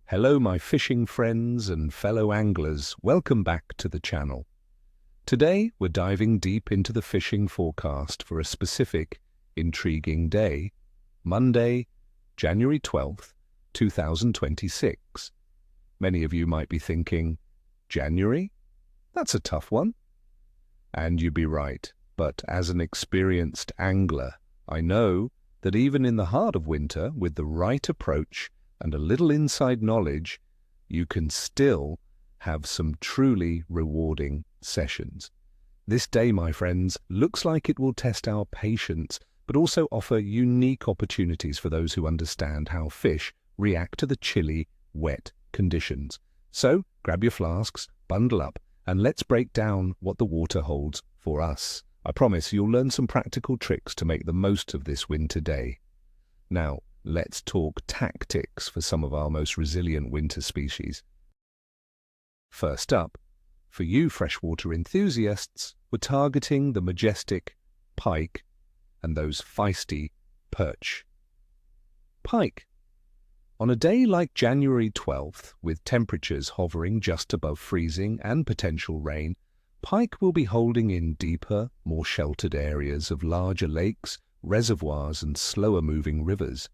Hello my fishing friends and fellow anglers, welcome back to the channel. Today we're diving deep into the fishing forecast for a specific, intriguing day, Monday, January 12th, 2026. Many of you might be thinking, January? That's a tough one. And you'd be right, but as an experienced angler, I know that even in the heart of winter, with the right approach and a little inside knowledge, you can still have some truly rewarding sessions. This day, my friends, looks like it will test our patience, but also offer unique opportunities for those who understand how fish react to the chilly, wet conditions. So, grab your flasks, bundle up, and let's break down what the water holds for us. I promise you'll learn some practical tricks to make the most of this winter day. Now, let's talk tactics for some of our most resilient winter species. First up, for you freshwater enthusiasts, we're targeting the majestic pike and those feisty perch. Pike. On a day like January 12th, with temperatures hovering just above freezing and potential rain, pike will be holding in deeper, more sheltered areas of larger lakes, reservoirs and slower-moving rivers.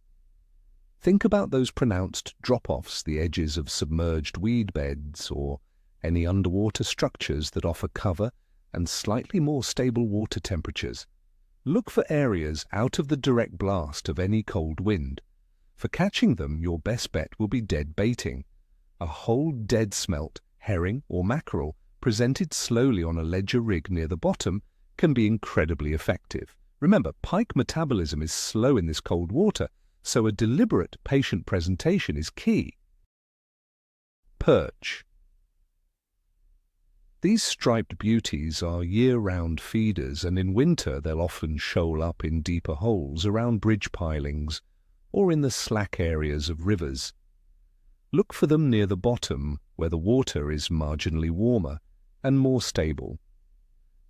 Think about those pronounced drop-offs, the edges of submerged weed beds, or any underwater structures that offer cover and slightly more stable water temperatures. Look for areas out of the direct blast of any cold wind. For catching them, your best bet will be dead baiting. A whole dead smelt, herring or mackerel presented slowly on a ledger rig near the bottom can be incredibly effective. Remember, pike metabolism is slow in this cold water, so a deliberate, patient presentation is key. Perch. These striped beauties are year-round feeders, and in winter they'll often shoal up in deeper holes around bridge pilings or in the slack areas of rivers. Look for them near the bottom, where the water is marginally warmer and more stable.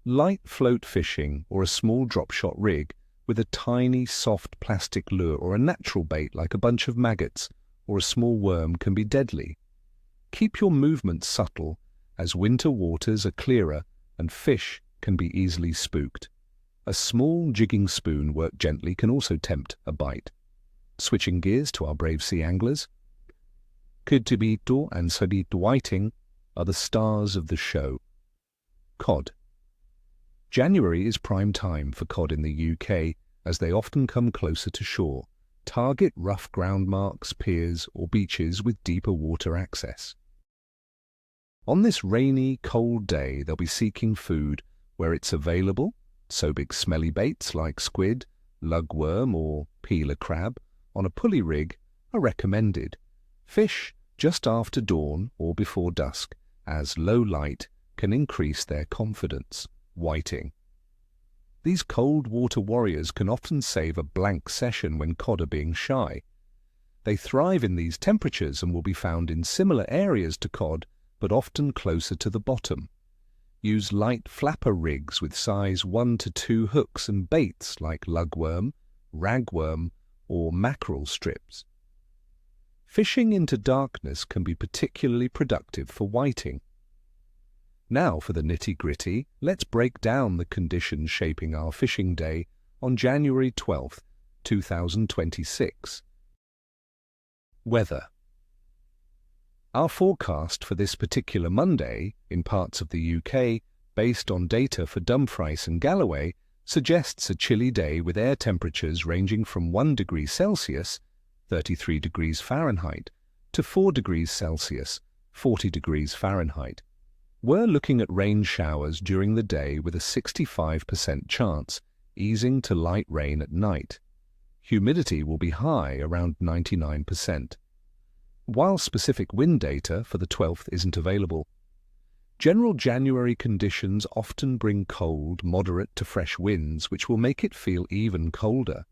Light float fishing or a small drop-shot rig with a tiny, soft plastic lure or a natural bait like a bunch of maggots or a small worm can be deadly. Keep your movements subtle, as winter waters are clearer and fish can be easily spooked. A small jigging spoon worked gently can also tempt a bite. Switching gears to our brave sea anglers, Kutubito and Sadito whiting are the stars of the show. Cod. January is prime time for cod in the UK, as they often come closer to shore. Target rough ground marks, piers or beaches with deeper water access. On this rainy, cold day, they'll be seeking food where it's available, so big smelly baits like squid, lugworm or peeler crab on a pulley rig are recommended. Fish just after dawn or before dusk, as low light can increase their confidence. Whiting. These cold water warriors can often save a blank session when cod are being shy. They thrive in these temperatures and will be found in similar areas to cod, but often closer to the bottom. Use light flapper rigs with size 1 to 2 hooks and baits like lugworm, ragworm, or mackerel strips. Fishing into darkness can be particularly productive for whiting. Now for the nitty-gritty, let's break down the conditions shaping our fishing day on January 12th, 2026. Weather. Our forecast for this particular Monday, in parts of the UK, based on data for Dumfries and Galloway, suggests a chilly day with air temperatures ranging from 1 degree Celsius, 33 degrees Fahrenheit, to 4 degrees Celsius, 40 degrees Fahrenheit. We're looking at rain showers during the day with a 65% chance, easing to light rain at night. Humidity will be high, around 99%. While specific wind data for the 12th isn't available, general January conditions often bring cold, moderate to fresh winds, which will make it feel even colder.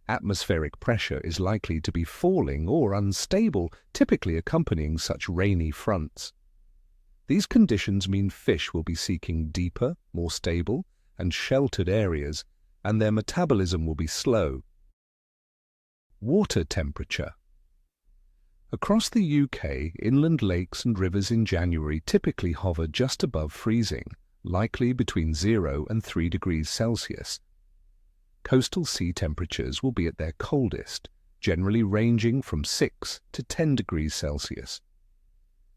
Atmospheric pressure is likely to be falling or unstable, typically accompanying such rainy fronts. These conditions mean fish will be seeking deeper, more stable, and sheltered areas, and their metabolism will be slow. Water temperature. Across the UK, inland lakes and rivers in January typically hover just above freezing, likely between 0 and 3 degrees Celsius. Coastal sea temperatures will be at their coldest, generally ranging from 6 to 10 degrees Celsius.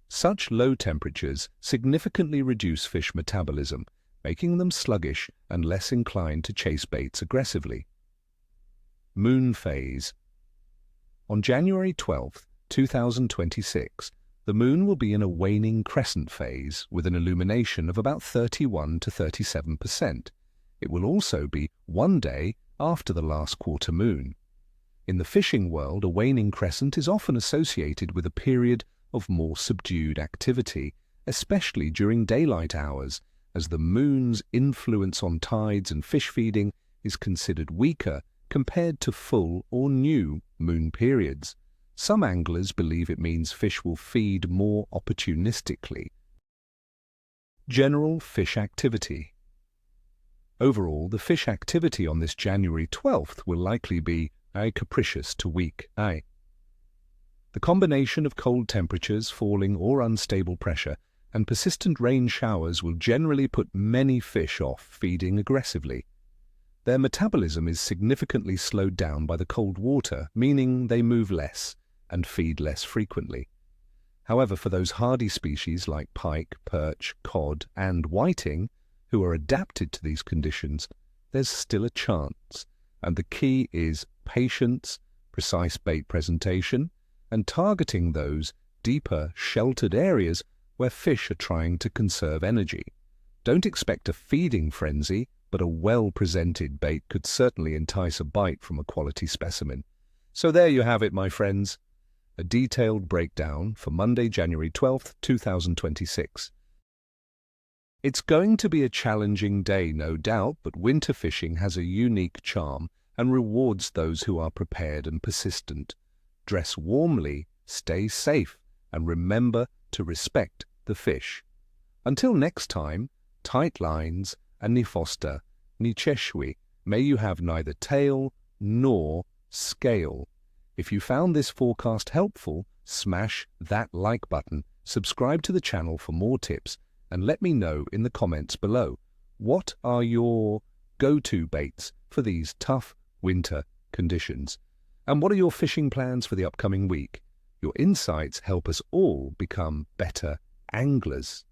Such low temperatures significantly reduce fish metabolism, making them sluggish and less inclined to chase baits aggressively. Moon phase. On January 12, 2026, the moon will be in a waning crescent phase with an illumination of about 31 to 37%. It will also be one day after the last quarter moon. In the fishing world, a waning crescent is often associated with a period of more subdued activity, especially during daylight hours, as the moon's influence on tides and fish feeding is considered weaker compared to full or new moon periods. Some anglers believe it means fish will feed more opportunistically. General fish activity. Overall, the fish activity on this January 12th will likely be capricious to weak. The combination of cold temperatures, falling or unstable pressure, and persistent rain showers will generally put many fish off feeding aggressively. Their metabolism is significantly slowed down by the cold water, meaning they move less and feed less frequently. However, for those hardy species like pike, perch, cod, and whiting, who are adapted to these conditions, there's still a chance, and the key is patience, precise bait presentation, and targeting those deeper, sheltered areas where fish are trying to conserve energy. Don't expect a feeding frenzy, but a well-presented bait could certainly entice a bite from a quality specimen. So there you have it, my friends. A detailed breakdown for Monday, January 12th, 2026. It's going to be a challenging day, no doubt, but winter fishing has a unique charm and rewards those who are prepared and persistent. Dress warmly, stay safe, and remember to respect the fish. Until next time, tight lines and ni foster, ni cheshwi, may you have neither tail nor scale. If you found this forecast helpful, smash that like button, subscribe to the channel for more tips, and let me know in the comments below, what are your go-to baits for these tough winter conditions? And what are your fishing plans for the upcoming week? Your insights help us all become better anglers.